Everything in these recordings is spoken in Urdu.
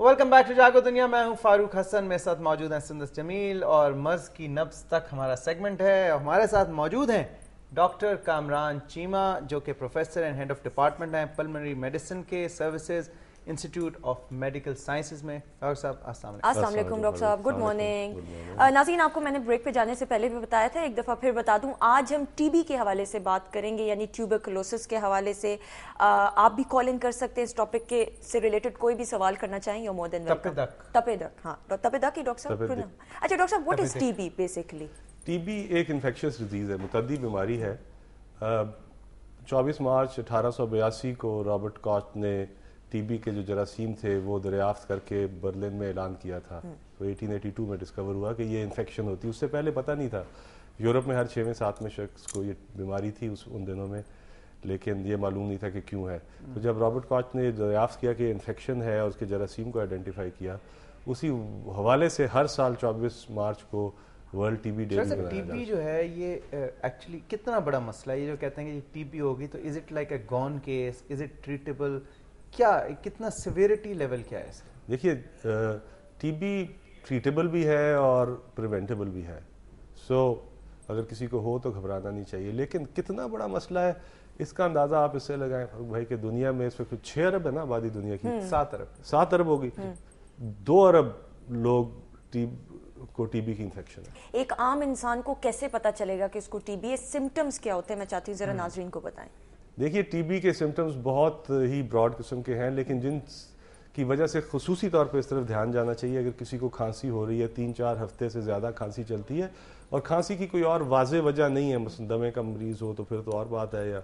ویلکم بیک ٹو جاگو دنیا. میں ہوں فاروق حسن, میرے ساتھ موجود ہیں سندس جمیل, اور مرض کی نبض تک ہمارا سیگمنٹ ہے. ہمارے ساتھ موجود ہیں ڈاکٹر کامران چیمہ, جو کہ professor and head of department ہیں پلمنری میڈیسن کے Services Institute of Medical Sciences میں. ڈاکٹر صاحب السلام علیکم. السلام علیکم ڈاکٹر صاحب, گڈ مارننگ. ناظرین, آپ کو میں نے بریک پہ جانے سے پہلے بھی بتایا تھا, ایک دفعہ پھر بتا دوں, آج ہم ٹی بی کے حوالے سے بات کریں گے, یعنی ٹیوبرکلوسس کے حوالے سے. آپ بھی کال ان کر سکتے ہیں اس ٹاپک کے سے ریلیٹڈ, کوئی بھی سوال کرنا چاہیں, یو مور دین ویلکم. تپیدق, ہاں تپیدق ہی ڈاکٹر صاحب. اچھا ڈاکٹر صاحب, what is T B basically? T B ایک انفیکشس ڈیزیز ہے, متعدی بیماری ہے. 24 مارچ 1882 کو رابرٹ کاچ نے ٹی بی کے جو جراثیم تھے وہ دریافت کر کے برلن میں اعلان کیا تھا. تو 1882 میں ڈسکور ہوا کہ یہ انفیکشن ہوتی ہے. اس سے پہلے پتہ نہیں تھا. یورپ میں ہر 6-7 شخص کو یہ بیماری تھی ان دنوں میں, لیکن یہ معلوم نہیں تھا کہ کیوں ہے. تو جب رابرٹ کاچ نے دریافت کیا کہ انفیکشن ہے اور اس کے جراثیم کو آئیڈینٹیفائی کیا, اسی حوالے سے ہر سال 24 مارچ کو ورلڈ ٹی بی ڈے منایا جاتا ہے. ٹی بی جو ہے یہ ایکچولی کتنا بڑا مسئلہ ہے؟ یہ جو کہتے ہیں کہ ٹی بی ہوگی تو is it like a given case, is it treatable, کیا کتنا سیویرٹی لیول کیا ہے اس کا؟ دیکھیے, ٹی بی ٹریٹیبل بھی ہے اور پریونٹیبل بھی ہے. سو اگر کسی کو ہو تو گھبرانا نہیں چاہیے. لیکن کتنا بڑا مسئلہ ہے اس کا اندازہ آپ اس سے لگائیں فاروق بھائی کہ دنیا میں اس وقت 6 ارب ہے نا آبادی دنیا کی. 7 ارب ہوگی. 2 ارب لوگ کو ٹی بی کی انفیکشن ہے. ایک عام انسان کو کیسے پتا چلے گا کہ اس کو ٹی بی ہے؟ سمٹمز کیا ہوتے ہیں, میں چاہتی ہوں ذرا ناظرین کو بتائیں. دیکھیے, ٹی بی کے سمٹمز بہت ہی براڈ قسم کے ہیں, لیکن جن کی وجہ سے خصوصی طور پہ اس طرف دھیان جانا چاہیے. اگر کسی کو کھانسی ہو رہی ہے, 3-4 ہفتے سے زیادہ کھانسی چلتی ہے, اور کھانسی کی کوئی اور واضح وجہ نہیں ہے, مثلا دمے کا مریض ہو تو پھر تو اور بات ہے, یا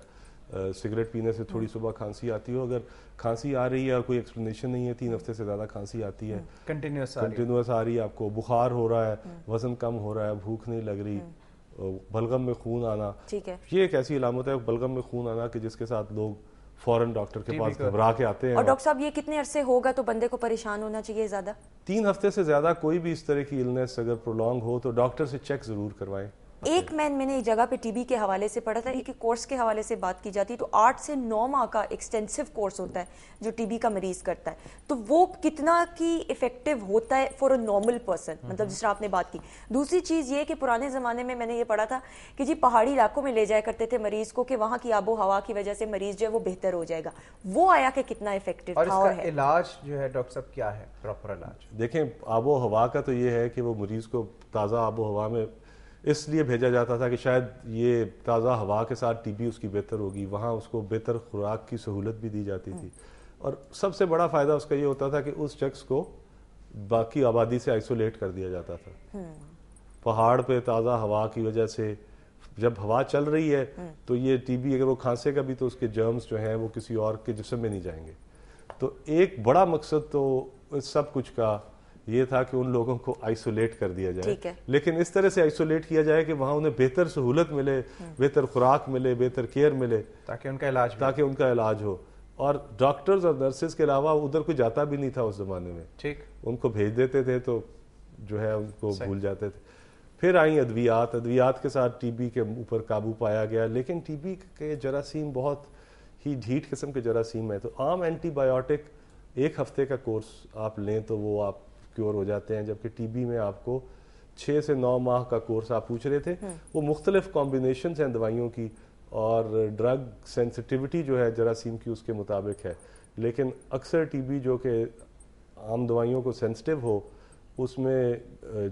سگریٹ پینے سے تھوڑی صبح کھانسی آتی ہو. اگر کھانسی آ رہی ہے اور کوئی ایکسپلینیشن نہیں ہے, 3 ہفتے سے زیادہ کھانسی آتی ہے, کنٹینیوس آ رہی ہے, آپ کو بخار ہو رہا ہے, وزن کم ہو رہا ہے, بھوک نہیں لگ رہی, بلغم میں خون آنا, یہ ایک ایسی علامت ہے بلغم میں خون آنا کہ جس کے ساتھ لوگ فوراً ڈاکٹر کے پاس گھبرا کے آتے ہیں. اور ڈاکٹر صاحب, یہ کتنے عرصے ہوگا تو بندے کو پریشان ہونا چاہیے زیادہ؟ 3 ہفتے سے زیادہ کوئی بھی اس طرح کی النس اگر پرولونگ ہو تو ڈاکٹر سے چیک ضرور کروائیں. میں نے ایک جگہ پہ ٹی بی کے حوالے سے پڑھا تھا کہ کورس کے حوالے سے بات کی جاتی تو 8 سے 9 ماہ کا ایکسٹینسو کورس ہوتا ہے جو ٹی بی کا مریض کرتا ہے. تو وہ کتنا کی افیکٹو ہوتا ہے فار اے نارمل پرسن, مطلب جس طرح آپ نے بات کی. دوسری چیز یہ کہ پرانے زمانے میں نے یہ پڑھا تھا کہ جی پہاڑی علاقوں میں لے جایا کرتے تھے مریض کو کہ وہاں کی آب و ہوا کی وجہ سے مریض جو ہے وہ بہتر ہو جائے گا. وہ آیا کہ کتنا افیکٹو تھا, اور اس کا علاج جو ہے ڈاکٹر صاحب کیا ہے پراپر علاج؟ دیکھیں, آب و ہوا کا تو یہ ہے کہ وہ مریض کو تازہ آب و ہوا میں اس لیے بھیجا جاتا تھا کہ شاید یہ تازہ ہوا کے ساتھ ٹی بی اس کی بہتر ہوگی. وہاں اس کو بہتر خوراک کی سہولت بھی دی جاتی تھی, اور سب سے بڑا فائدہ اس کا یہ ہوتا تھا کہ اس شخص کو باقی آبادی سے آئسولیٹ کر دیا جاتا تھا. پہاڑ پہ تازہ ہوا کی وجہ سے جب ہوا چل رہی ہے تو یہ ٹی بی اگر وہ کھانسے کا بھی تو اس کے جرمز جو ہیں وہ کسی اور کے جسم میں نہیں جائیں گے. تو ایک بڑا مقصد تو اس سب کچھ کا یہ تھا کہ ان لوگوں کو آئسولیٹ کر دیا جائے, لیکن اس طرح سے آئسولیٹ کیا جائے کہ وہاں انہیں بہتر سہولت ملے, بہتر خوراک ملے, بہتر کیئر ملے, تاکہ ان کا علاج ہو. اور ڈاکٹرز اور نرسز کے علاوہ ادھر کوئی جاتا بھی نہیں تھا اس زمانے میں. ٹھیک, ان کو بھیج دیتے تھے تو جو ہے ان کو بھول جاتے تھے. پھر آئیں ادویات کے ساتھ ٹی بی کے اوپر قابو پایا گیا, لیکن ٹی بی کے جراثیم بہت ہی ڈھیٹ قسم کے جراثیم ہیں. تو عام اینٹی بایوٹک 1 ہفتے کا کورس آپ لیں تو وہ آپ کیور ہو جاتے ہیں, جبکہ ٹی بی میں آپ کو 6 سے 9 ماہ کا کورس. آپ پوچھ رہے تھے, وہ مختلف کمبینیشنز ہیں دوائیوں کی, اور ڈرگ سینسٹیوٹی جو ہے جراثیم کی اس کے مطابق ہے. لیکن اکثر ٹی بی جو کہ عام دوائیوں کو سینسٹیو ہو, اس میں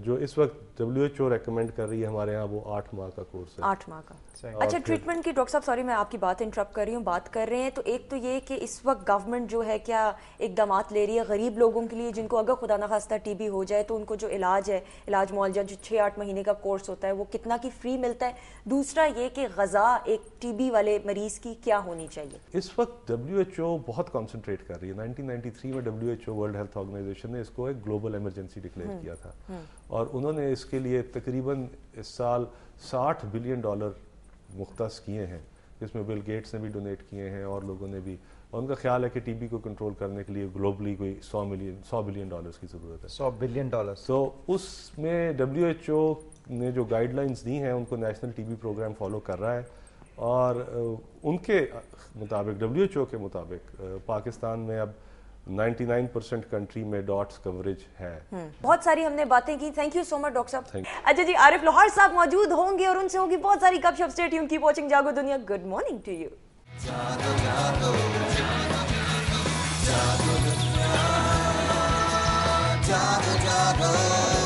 جو اس وقت WHO ریکمینڈ کر رہی ہے ہمارے ہاں وہ 8 ماہ کا کورس ہے. 8 ماہ کا. اچھا, ٹریٹمنٹ کی ڈاکٹر صاحب, سوری میں آپ کی بات انٹرپٹ کر رہی ہوں, بات کر رہے ہیں تو ایک تو یہ کہ اس وقت گورنمنٹ جو ہے کیا اقدامات لے رہی ہے غریب لوگوں کے لیے جن کو اگر خدا نخواستہ ٹی بی ہو جائے تو ان کو جو علاج ہے, علاج معالجہ جو 6-8 مہینے کا کورس ہوتا ہے وہ کتنا کی فری ملتا ہے؟ دوسرا یہ کہ غذا ایک ٹی بی والے مریض کی کیا ہونی چاہیے؟ اس وقت WHO بہت کنسنٹریٹ کر رہی ہے. 1993 میں WHO ورلڈ ہیلتھ آرگنائزیشن نے اس کو ایک گلوبل ایمرجنسی ڈکلیئر کیا تھا, اور انہوں نے اس کے لیے تقریباً اس سال $60 بلین مختص کیے ہیں, جس میں بل گیٹس نے بھی ڈونیٹ کیے ہیں اور لوگوں نے بھی. اور ان کا خیال ہے کہ ٹی بی کو کنٹرول کرنے کے لیے گلوبلی کوئی $100 بلین کی ضرورت ہے. $100 بلین. تو اس میں WHO نے جو گائیڈ لائنز دی ہیں ان کو national T B programme follow کر رہا ہے, اور ان کے مطابق WHO کے مطابق پاکستان میں اب 99% کنٹری میں ڈاٹس کوریج ہے. بہت ساری ہم نے باتیں کی. Thank you so much doctor صاحب. Thank اچھا جی, عارف لاہور صاحب موجود ہوں گے اور ان سے ہوگی بہت ساری گپ شپ. Stay tune, keep watching Jago Duniya. Good morning to you. Jago, jago, jago, jago.